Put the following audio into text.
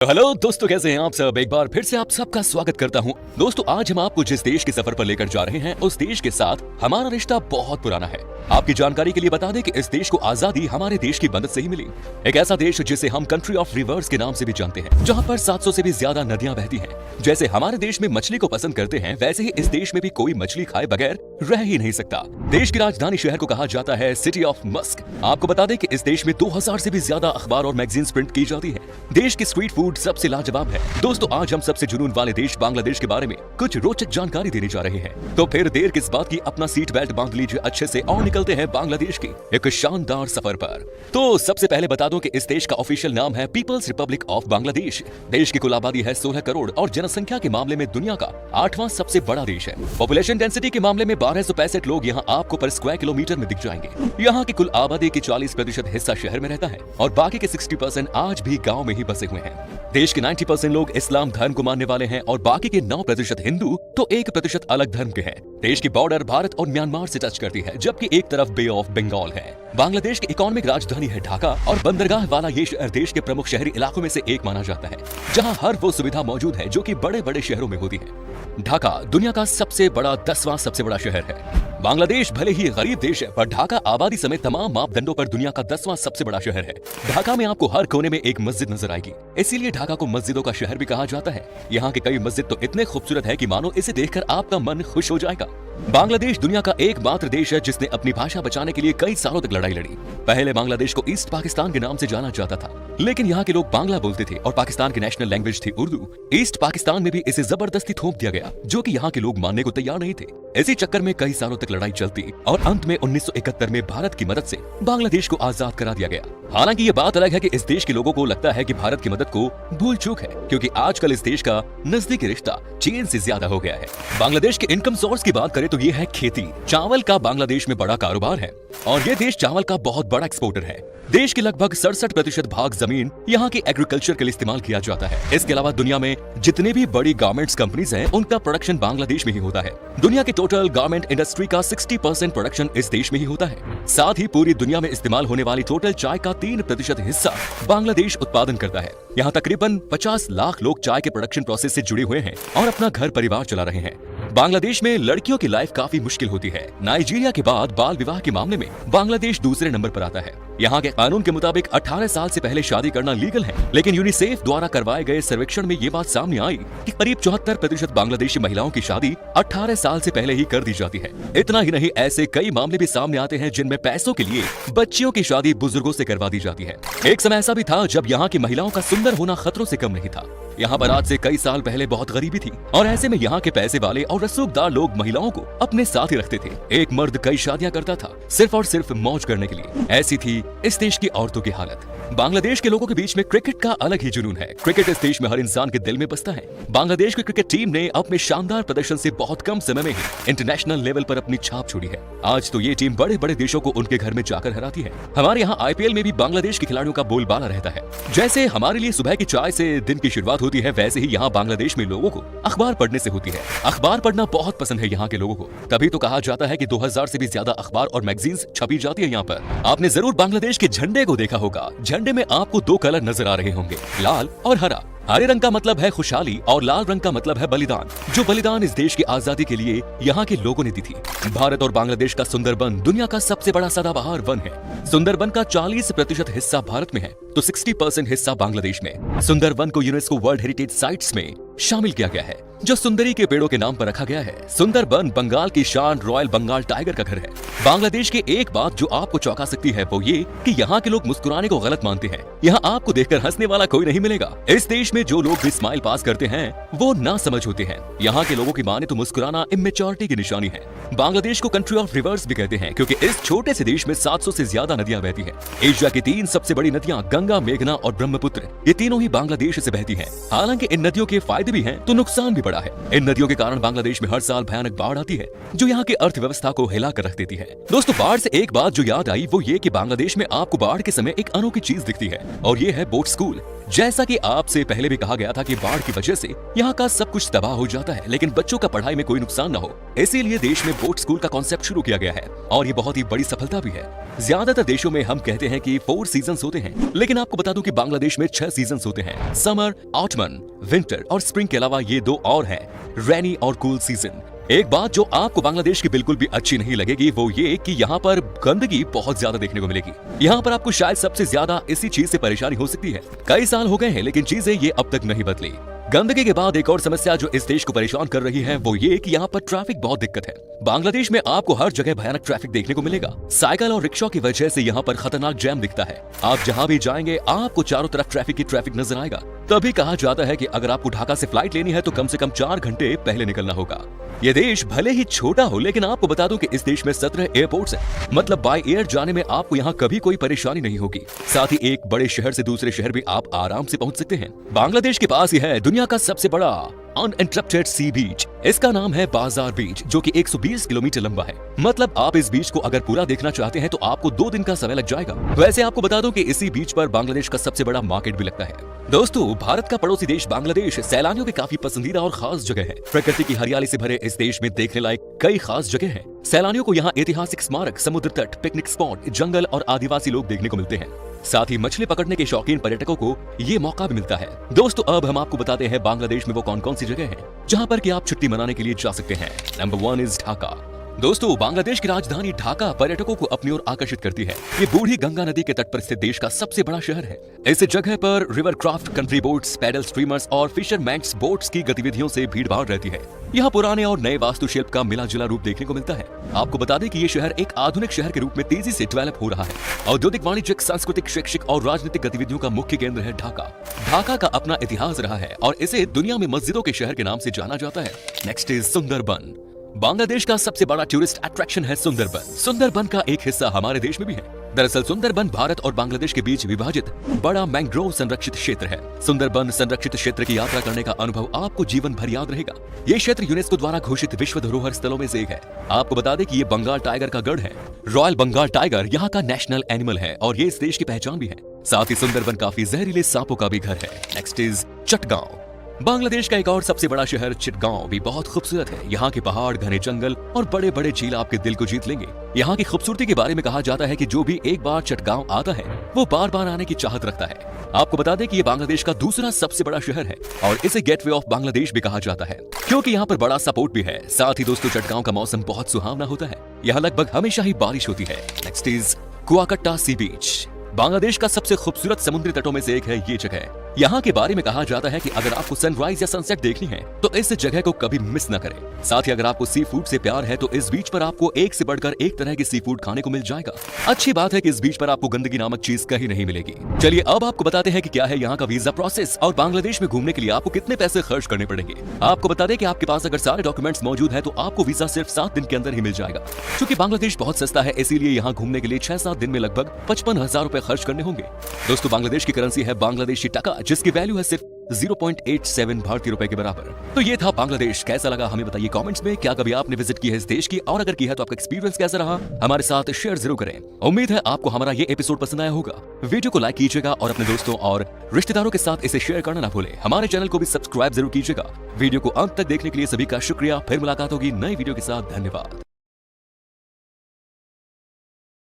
तो हेलो दोस्तों, कैसे हैं आप सब। एक बार फिर से आप सबका स्वागत करता हूं। दोस्तों, आज हम आपको जिस देश के सफर पर लेकर जा रहे हैं उस देश के साथ हमारा रिश्ता बहुत पुराना है। आपकी जानकारी के लिए बता दें कि इस देश को आजादी हमारे देश की मदद से ही मिली। एक ऐसा देश जिसे हम कंट्री ऑफ रिवर्स के नाम से भी जानते हैं, जहां पर 700 से भी ज्यादा नदियां बहती हैं। जैसे हमारे देश में मछली को पसंद करते हैं, वैसे ही इस देश में भी कोई मछली खाए बगैर रह ही नहीं सकता। देश की राजधानी शहर को कहा जाता है सिटी ऑफ मस्क। आपको बता दें कि इस देश में 2000 से भी ज्यादा अखबार और मैगजीन्स प्रिंट की जाती है। देश की स्ट्रीट फूड सबसे लाजवाब है। दोस्तों, आज हम सबसे जुनून वाले देश बांग्लादेश के बारे में कुछ रोचक जानकारी देने जा रहे हैं। तो फिर देर किस बात की, अपना सीट बेल्ट बांध लीजिए अच्छे से और निकलते हैं बांग्लादेश के एक शानदार सफर पर। तो सबसे पहले बता दूं कि इस देश का ऑफिशियल नाम है पीपल्स रिपब्लिक ऑफ बांग्लादेश। देश की कुल आबादी है 16 करोड़ और जनसंख्या के मामले में दुनिया का 8वां सबसे बड़ा देश है। पॉपुलेशन डेंसिटी के मामले में 1265 लोग यहाँ आपको पर स्क्वायर किलोमीटर में दिख जाएंगे। यहाँ की कुल आबादी की 40% हिस्सा शहर में रहता है और बाकी के 60% आज भी गाँव में ही बसे हुए हैं। देश के 90% लोग इस्लाम धर्म को मानने वाले हैं और बाकी के 9% हिंदू तो 1% अलग धर्म के हैं। देश की बॉर्डर भारत और म्यांमार से टच करती है, जबकि एक तरफ बे ऑफ बंगाल है। बांग्लादेश की इकोनॉमिक राजधानी है ढाका और बंदरगाह वाला ये शहर देश के प्रमुख शहरी इलाकों में से एक माना जाता है, जहां हर वो सुविधा मौजूद है जो कि बड़े बड़े शहरों में होती है। ढाका दुनिया का सबसे बड़ा 10वां सबसे बड़ा शहर है। बांग्लादेश भले ही गरीब देश है, पर ढाका आबादी समेत तमाम मापदंडों पर दुनिया का 10वां सबसे बड़ा शहर है। ढाका में आपको हर कोने में एक मस्जिद नजर आएगी, इसीलिए ढाका को मस्जिदों का शहर भी कहा जाता है। यहाँ के कई मस्जिद तो इतने खूबसूरत है कि मानो इसे देखकर आपका मन खुश हो जाएगा। बांग्लादेश दुनिया का एकमात्र देश है जिसने अपनी भाषा बचाने के लिए कई सालों तक लड़ाई लड़ी। पहले बांग्लादेश को ईस्ट पाकिस्तान के नाम से जाना जाता था, लेकिन यहाँ के लोग बांग्ला बोलते थे और पाकिस्तान की नेशनल लैंग्वेज थी उर्दू। ईस्ट पाकिस्तान में भी इसे जबरदस्ती थोप दिया गया, जो कि यहाँ के लोग मानने को तैयार नहीं थे। इसी चक्कर में कई सालों तक लड़ाई चलती और अंत में 1971 में भारत की मदद से बांग्लादेश को आजाद करा दिया गया। हालांकि ये बात अलग है कि इस देश के लोगों को लगता है कि भारत की मदद को भूल चूक है, क्योंकि आजकल इस देश का नजदीकी रिश्ता चीन से ज्यादा हो गया है। बांग्लादेश के इनकम सोर्स की बात करें तो ये है खेती। चावल का बांग्लादेश में बड़ा कारोबार है और ये देश चावल का बहुत बड़ा एक्सपोर्टर है। देश की लगभग 67% भाग जमीन यहाँ की एग्रीकल्चर के लिए इस्तेमाल किया जाता है। इसके अलावा दुनिया में जितनी भी बड़ी गारमेंट्स कंपनीज हैं, उनका प्रोडक्शन बांग्लादेश में ही होता है। दुनिया की टोटल गारमेंट इंडस्ट्री का 60% प्रोडक्शन इस देश में ही होता है। साथ ही पूरी दुनिया में इस्तेमाल होने वाली टोटल चाय का 3% हिस्सा बांग्लादेश उत्पादन करता है। यहाँ तकरीबन 50 लाख लोग चाय के प्रोडक्शन प्रोसेस से जुड़े हुए हैं और अपना घर परिवार चला रहे हैं। बांग्लादेश में लड़कियों की लाइफ काफी मुश्किल होती है। नाइजीरिया के बाद बाल विवाह के मामले में बांग्लादेश दूसरे नंबर पर आता है। यहाँ के कानून के मुताबिक 18 साल से पहले शादी करना लीगल है, लेकिन यूनिसेफ द्वारा करवाए गए सर्वेक्षण में ये बात सामने आई कि करीब 74% बांग्लादेशी महिलाओं की शादी 18 साल से पहले ही कर दी जाती है। इतना ही नहीं, ऐसे कई मामले भी सामने आते हैं जिनमें पैसों के लिए बच्चियों की शादी बुजुर्गों से करवा दी जाती है। एक समय ऐसा भी था जब यहाँ की महिलाओं का सुंदर होना खतरों से कम नहीं था। यहाँ पर आज से कई साल पहले बहुत गरीबी थी और ऐसे में यहाँ के पैसे वाले और रसूखदार लोग महिलाओं को अपने साथ ही रखते थे। एक मर्द कई शादियां करता था सिर्फ और सिर्फ मौज करने के लिए। ऐसी थी इस देश की औरतों की हालत। बांग्लादेश के लोगों के बीच में क्रिकेट का अलग ही जुनून है। क्रिकेट इस देश में हर इंसान के दिल में बसता है। बांग्लादेश की क्रिकेट टीम ने अपने शानदार प्रदर्शन से बहुत कम समय में ही इंटरनेशनल लेवल पर अपनी छाप छोड़ी है। आज तो ये टीम बड़े बड़े देशों को उनके घर में जाकर हराती है। हमारे यहाँ IPL में भी बांग्लादेश के खिलाड़ियों का बोलबाला रहता है। जैसे हमारे लिए सुबह की चाय से दिन की शुरुआत होती है, वैसे ही यहाँ बांग्लादेश में लोगों को अखबार पढ़ने से होती है। अखबार पढ़ना बहुत पसंद है यहाँ के लोगों को, तभी तो कहा जाता है कि 2000 से भी ज्यादा अखबार और मैगजीन्स छपी जाती है यहाँ पर। आपने जरूर बांग्लादेश के झंडे को देखा होगा। झंडे में आपको 2 कलर नजर आ रहे होंगे, लाल और हरा। हरे रंग का मतलब है खुशहाली और लाल रंग का मतलब है बलिदान, जो बलिदान इस देश की आजादी के लिए यहाँ के लोगों ने दी थी। भारत और बांग्लादेश का सुंदरबन दुनिया का सबसे बड़ा सदाबहार वन है। सुंदरबन का 40% हिस्सा भारत में है तो 60% हिस्सा बांग्लादेश में। सुंदरबन को यूनेस्को वर्ल्ड हेरिटेज साइट्स में शामिल किया गया है, जो सुंदरी के पेड़ों के नाम पर रखा गया है। सुंदरबन बंगाल की शान रॉयल बंगाल टाइगर का घर है। बांग्लादेश की एक बात जो आपको चौंका सकती है वो ये कि यहाँ के लोग मुस्कुराने को गलत मानते हैं। यहाँ आपको देखकर हंसने वाला कोई नहीं मिलेगा। इस देश में जो लोग भी स्माइल पास करते हैं वो ना समझ होते हैं। यहाँ के लोगों की माने तो मुस्कुराना इमेच्योरिटी की निशानी है। बांग्लादेश को कंट्री ऑफ रिवर्स भी कहते हैं, क्योंकि इस छोटे से देश में 700 से ज्यादा नदियां बहती हैं। एशिया की 3 सबसे बड़ी नदियां गंगा, मेघना और ब्रह्मपुत्र, ये तीनों ही बांग्लादेश से बहती हैं। हालांकि इन नदियों के फायदे फायदे भी हैं तो नुकसान भी बड़ा है। इन नदियों के कारण बांग्लादेश में हर साल भयानक बाढ़ आती है जो यहाँ की अर्थव्यवस्था को हिला कर रख देती है। दोस्तों, बाढ़ से एक बात जो याद आई वो ये कि बांग्लादेश में आपको बाढ़ के समय एक अनोखी चीज दिखती है और ये है बोट स्कूल। जैसा कि आपसे पहले भी कहा गया था कि बाढ़ की वजह से यहाँ का सब कुछ तबाह हो जाता है, लेकिन बच्चों का पढ़ाई में कोई नुकसान न हो, इसीलिए देश में बोट स्कूल का कॉन्सेप्ट शुरू किया गया है और ये बहुत ही बड़ी सफलता भी है। ज्यादातर देशों में हम कहते हैं कि 4 सीजन्स होते हैं, लेकिन आपको बता दूं कि बांग्लादेश में 6 सीजन्स होते हैं। समर, ऑटमन, विंटर और स्प्रिंग के अलावा ये 2 और हैं, रेनी और कूल सीजन। एक बात जो आपको बांग्लादेश की बिल्कुल भी अच्छी नहीं लगेगी वो ये कि यहाँ पर गंदगी बहुत ज्यादा देखने को मिलेगी। यहाँ पर आपको शायद सबसे ज्यादा इसी चीज से परेशानी हो सकती है। कई साल हो गए हैं लेकिन चीजें ये अब तक नहीं बदली। गंदगी के बाद एक और समस्या जो इस देश को परेशान कर रही है वो ये कि यहाँ पर ट्रैफिक बहुत दिक्कत है। बांग्लादेश में आपको हर जगह भयानक ट्रैफिक देखने को मिलेगा। साइकिल और रिक्शा की वजह से यहाँ पर खतरनाक जैम दिखता है। आप जहाँ भी जाएंगे आपको चारों तरफ ट्रैफिक नजर आएगा। तभी कहा जाता है कि अगर आपको ढाका से फ्लाइट लेनी है तो कम से कम 4 घंटे पहले निकलना होगा। ये देश भले ही छोटा हो लेकिन आपको बता दूं कि इस देश में 17 एयरपोर्ट्स हैं, मतलब बाय एयर जाने में आपको यहाँ कभी कोई परेशानी नहीं होगी। साथ ही एक बड़े शहर से दूसरे शहर भी आप आराम से पहुंच सकते हैं। बांग्लादेश के पास ही है दुनिया का सबसे बड़ा अनइंटरप्टेड सी बीच। इसका नाम है बाजार बीच जो कि 120 किलोमीटर लंबा है। मतलब आप इस बीच को अगर पूरा देखना चाहते हैं तो आपको 2 दिन का समय लग जाएगा। वैसे आपको बता दूं कि इसी बीच पर बांग्लादेश का सबसे बड़ा मार्केट भी लगता है। दोस्तों, भारत का पड़ोसी देश बांग्लादेश सैलानियों की काफी पसंदीदा और खास जगह है। प्रकृति की हरियाली से भरे इस देश में देखने लायक कई खास जगह हैं। सैलानियों को यहाँ ऐतिहासिक स्मारक, समुद्र तट, पिकनिक स्पॉट, जंगल और आदिवासी लोग देखने को मिलते हैं। साथ ही मछली पकड़ने के शौकीन पर्यटकों को ये मौका भी मिलता है। दोस्तों, अब हम आपको बताते हैं बांग्लादेश में वो कौन कौन सी जगह है जहाँ पर कि आप छुट्टी मनाने के लिए जा सकते हैं। Number 1 is Dhaka. दोस्तों, बांग्लादेश की राजधानी ढाका पर्यटकों को अपनी ओर आकर्षित करती है। ये बूढ़ी गंगा नदी के तट पर स्थित देश का सबसे बड़ा शहर है। इस जगह पर river craft, country boats, paddle steamers और फिशरमैन्स बोट्स की गतिविधियों से भीड़-भाड़ रहती है। यहाँ पुराने और नए वास्तुशिल्प का मिला-जुला रूप देखने को मिलता है। आपको बता दें कि ये शहर एक आधुनिक शहर के रूप में तेजी से डेवलप हो रहा है। औद्योगिक, वाणिज्यिक, सांस्कृतिक, शैक्षिक और राजनीतिक गतिविधियों का मुख्य केंद्र है ढाका। ढाका का अपना इतिहास रहा है और इसे दुनिया में मस्जिदों के शहर के नाम से जाना जाता है। Next is Sundarban. बांग्लादेश का सबसे बड़ा टूरिस्ट अट्रैक्शन है सुंदरबन। सुंदरबन का एक हिस्सा हमारे देश में भी है। दरअसल सुंदरबन भारत और बांग्लादेश के बीच विभाजित बड़ा मैंग्रोव संरक्षित क्षेत्र है। सुंदरबन संरक्षित क्षेत्र की यात्रा करने का अनुभव आपको जीवन भर याद रहेगा। ये क्षेत्र यूनेस्को द्वारा घोषित विश्व धरोहर स्थलों में से एक है। आपको बता दें कि ये बंगाल टाइगर का गढ़ है। रॉयल बंगाल टाइगर यहाँ का नेशनल एनिमल है और ये इस देश की पहचान भी है। साथ ही सुंदरबन काफी जहरीले सांपों का भी घर है। Next is Chittagong. बांग्लादेश का एक और सबसे बड़ा शहर चिटगांव भी बहुत खूबसूरत है। यहाँ के पहाड़, घने जंगल और बड़े बड़े झील आपके दिल को जीत लेंगे। यहाँ की खूबसूरती के बारे में कहा जाता है कि जो भी एक बार चिटगांव आता है वो बार बार आने की चाहत रखता है। आपको बता दें कि ये बांग्लादेश का दूसरा सबसे बड़ा शहर है और इसे गेटवे ऑफ बांग्लादेश भी कहा जाता है क्योंकि यहाँ पर बड़ा सपोर्ट भी है। साथ ही दोस्तों, चिटगांव का मौसम बहुत सुहावना होता है। यहाँ लगभग हमेशा ही बारिश होती है। नेक्स्ट इज कुआकट्टा सी बीच। बांग्लादेश का सबसे खूबसूरत समुद्री तटों में से एक है ये जगह। यहाँ के बारे में कहा जाता है कि अगर आपको सनराइज या सनसेट देखनी है तो इस जगह को कभी मिस न करें। साथ ही अगर आपको सी फूड से प्यार है तो इस बीच पर आपको एक से बढ़कर एक तरह की सी फूड खाने को मिल जाएगा। अच्छी बात है कि इस बीच पर आपको गंदगी नामक चीज कहीं नहीं मिलेगी। चलिए अब आपको बताते हैं कि क्या है यहाँ का वीजा प्रोसेस और बांग्लादेश में घूमने के लिए आपको कितने पैसे खर्च करने पड़ेंगे। आपको बता दें कि आपके पास अगर सारे डॉक्यूमेंट्स मौजूद है तो आपको वीजा सिर्फ 7 दिन के अंदर ही मिल जाएगा। क्योंकि बांग्लादेश बहुत सस्ता है इसीलिए यहाँ घूमने के लिए 6-7 दिन में लगभग 55,000 रुपए खर्च करने होंगे। दोस्तों, बांग्लादेश की करेंसी है बांग्लादेशी टका जिसकी वैल्यू है सिर्फ 0.87 भारतीय रुपए के बराबर। तो ये था बांग्लादेश। कैसा लगा हमें बताइए कमेंट्स में। क्या कभी आपने विजिट की है इस देश की, और अगर की है तो आपका एक्सपीरियंस कैसा रहा हमारे साथ शेयर जरूर करें। उम्मीद है आपको हमारा ये एपिसोड पसंद आया होगा। वीडियो को लाइक कीजिएगा और अपने दोस्तों और रिश्तेदारों के साथ इसे शेयर करना ना भूलें। हमारे चैनल को भी सब्सक्राइब जरूर कीजिएगा। वीडियो को अंत तक देखने के लिए सभी का शुक्रिया। फिर मुलाकात होगी नई वीडियो के साथ। धन्यवाद।